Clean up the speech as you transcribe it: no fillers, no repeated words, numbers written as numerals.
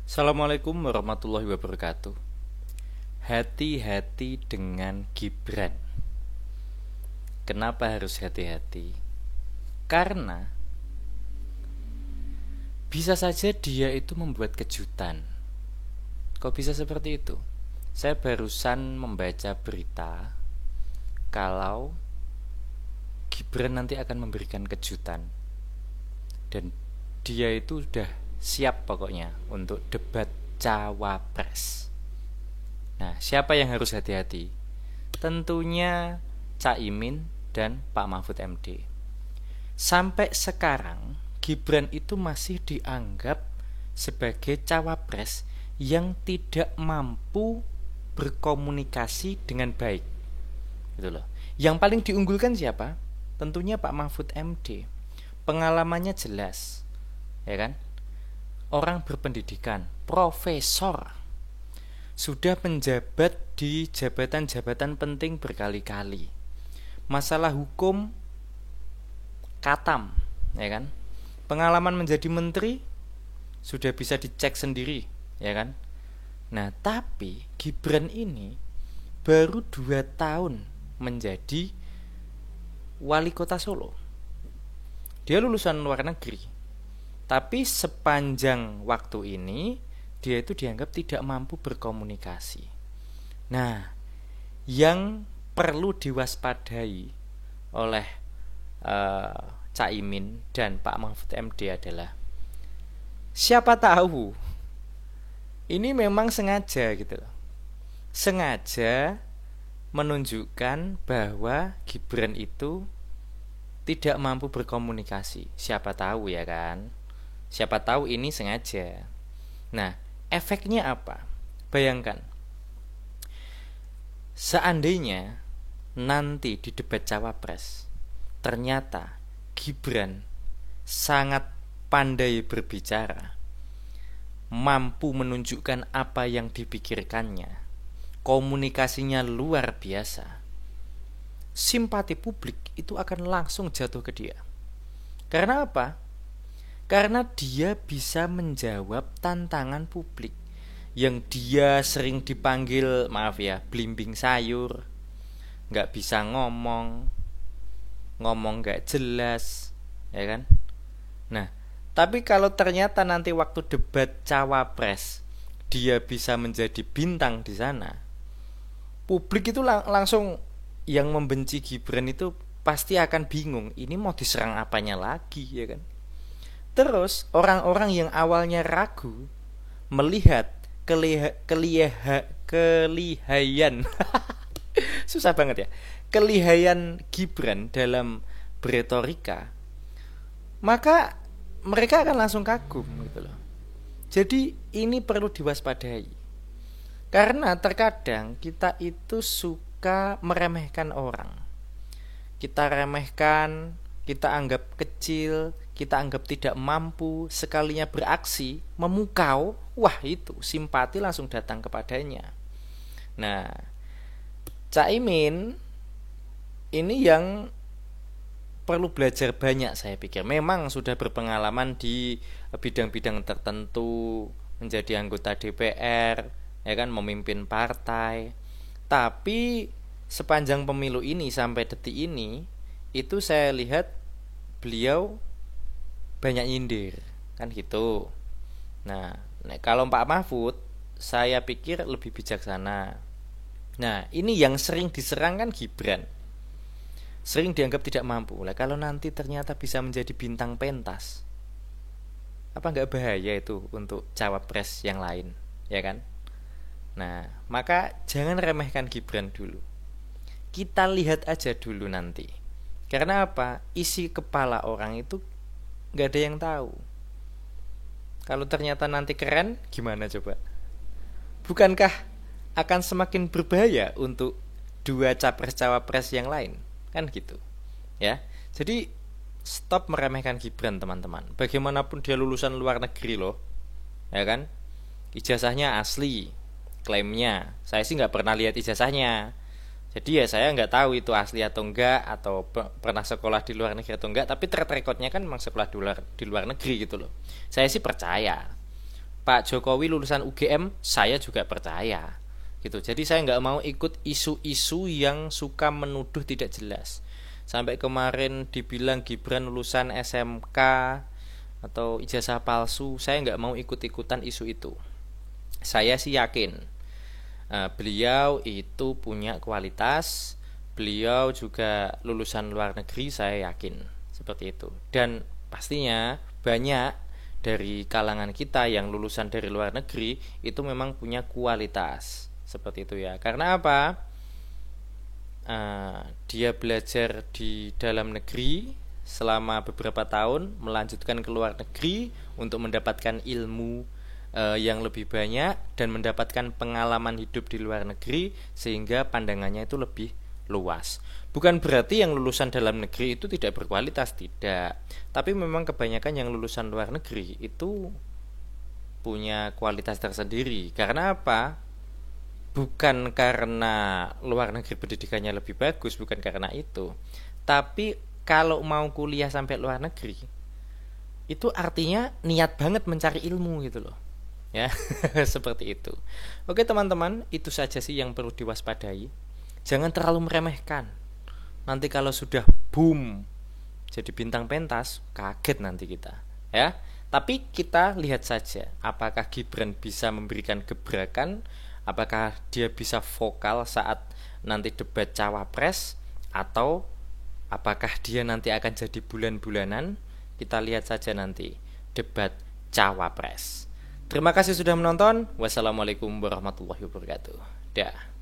Assalamualaikum warahmatullahi wabarakatuh. Hati-hati dengan Gibran. Kenapa harus hati-hati? Karena bisa saja dia itu membuat kejutan. Kok bisa seperti itu? Saya barusan membaca berita kalau Gibran nanti akan memberikan kejutan. Dan dia itu sudah siap pokoknya untuk debat cawapres. Nah, siapa yang harus hati-hati? Tentunya Caimin dan Pak Mahfud MD. Sampai sekarang Gibran itu masih dianggap sebagai cawapres yang tidak mampu berkomunikasi dengan baik. Gitu loh. Yang paling diunggulkan siapa? Tentunya Pak Mahfud MD. Pengalamannya jelas, ya kan? Orang berpendidikan, profesor, sudah menjabat di jabatan-jabatan penting berkali-kali. Masalah hukum katam, ya kan? Pengalaman menjadi menteri sudah bisa dicek sendiri, ya kan? Nah, tapi Gibran ini baru 2 tahun menjadi wali kota Solo. Dia lulusan luar negeri. Tapi sepanjang waktu ini dia itu dianggap tidak mampu berkomunikasi. Nah, yang perlu diwaspadai oleh Caimin dan Pak Mahfud MD adalah siapa tahu ini memang sengaja gitu loh. Sengaja menunjukkan bahwa Gibran itu tidak mampu berkomunikasi. Siapa tahu ya kan? Siapa tahu ini sengaja. Nah, efeknya apa? Bayangkan, seandainya nanti di debat cawapres ternyata Gibran sangat pandai berbicara, mampu menunjukkan apa yang dipikirkannya, komunikasinya luar biasa, simpati publik itu akan langsung jatuh ke dia. Karena apa? Karena dia bisa menjawab tantangan publik yang dia sering dipanggil, maaf ya, blimbing sayur, gak bisa ngomong gak jelas, ya kan? Nah, tapi kalau ternyata nanti waktu debat cawapres dia bisa menjadi bintang di sana, publik itu langsung, yang membenci Gibran itu pasti akan bingung, ini mau diserang apanya lagi, ya kan? Terus orang-orang yang awalnya ragu melihat kelihayan susah banget ya, kelihayan Gibran dalam beretorika, maka mereka akan langsung kagum gitu loh. Jadi ini perlu diwaspadai, karena terkadang kita itu suka meremehkan orang. Kita remehkan, kita anggap kecil, kita anggap tidak mampu. Sekalinya beraksi, memukau, wah itu simpati langsung datang kepadanya. Nah, Caimin ini yang perlu belajar banyak, saya pikir. Memang sudah berpengalaman di bidang-bidang tertentu, menjadi anggota DPR, ya kan, memimpin partai. Tapi sepanjang pemilu ini sampai detik ini, itu saya lihat beliau banyak nyindir, kan gitu. Nah, kalau Pak Mahfud, saya pikir lebih bijaksana. Nah, ini yang sering diserang kan Gibran, sering dianggap tidak mampu. Lah kalau nanti ternyata bisa menjadi bintang pentas, apa nggak bahaya itu untuk cawapres yang lain, ya kan? Nah, maka jangan remehkan Gibran dulu. Kita lihat aja dulu nanti. Karena apa? Isi kepala orang itu nggak ada yang tahu. Kalau ternyata nanti keren, gimana coba? Bukankah akan semakin berbahaya untuk dua capres-cawapres yang lain? Kan gitu. Ya. Jadi stop meremehkan Gibran, teman-teman. Bagaimanapun dia lulusan luar negeri loh. Ya kan? Ijazahnya asli, klaimnya. Saya sih nggak pernah lihat ijazahnya. Jadi ya saya nggak tahu itu asli atau enggak, atau pernah sekolah di luar negeri atau enggak. Tapi track recordnya kan memang sekolah di luar negeri gitu loh. Saya sih percaya Pak Jokowi lulusan UGM, saya juga percaya gitu. Jadi saya nggak mau ikut isu-isu yang suka menuduh tidak jelas. Sampai kemarin dibilang Gibran lulusan SMK atau ijazah palsu, saya nggak mau ikut-ikutan isu itu. Saya sih yakin beliau itu punya kualitas, beliau juga lulusan luar negeri, saya yakin seperti itu. Dan pastinya banyak dari kalangan kita yang lulusan dari luar negeri itu memang punya kualitas seperti itu ya. Karena apa? Dia belajar di dalam negeri selama beberapa tahun, melanjutkan ke luar negeri untuk mendapatkan ilmu yang lebih banyak dan mendapatkan pengalaman hidup di luar negeri, sehingga pandangannya itu lebih luas. Bukan berarti yang lulusan dalam negeri itu tidak berkualitas, tidak. Tapi memang kebanyakan yang lulusan luar negeri itu punya kualitas tersendiri. Karena apa? Bukan karena luar negeri pendidikannya lebih bagus, bukan karena itu. Tapi kalau mau kuliah sampai luar negeri, itu artinya niat banget mencari ilmu gitu loh. Ya, seperti itu. Oke teman-teman, itu saja sih yang perlu diwaspadai. Jangan terlalu meremehkan. Nanti kalau sudah boom jadi bintang pentas, kaget nanti kita, ya. Tapi kita lihat saja apakah Gibran bisa memberikan gebrakan, apakah dia bisa vokal saat nanti debat cawapres, atau apakah dia nanti akan jadi bulan-bulanan. Kita lihat saja nanti debat cawapres. Terima kasih sudah menonton. Wassalamualaikum warahmatullahi wabarakatuh. Dah.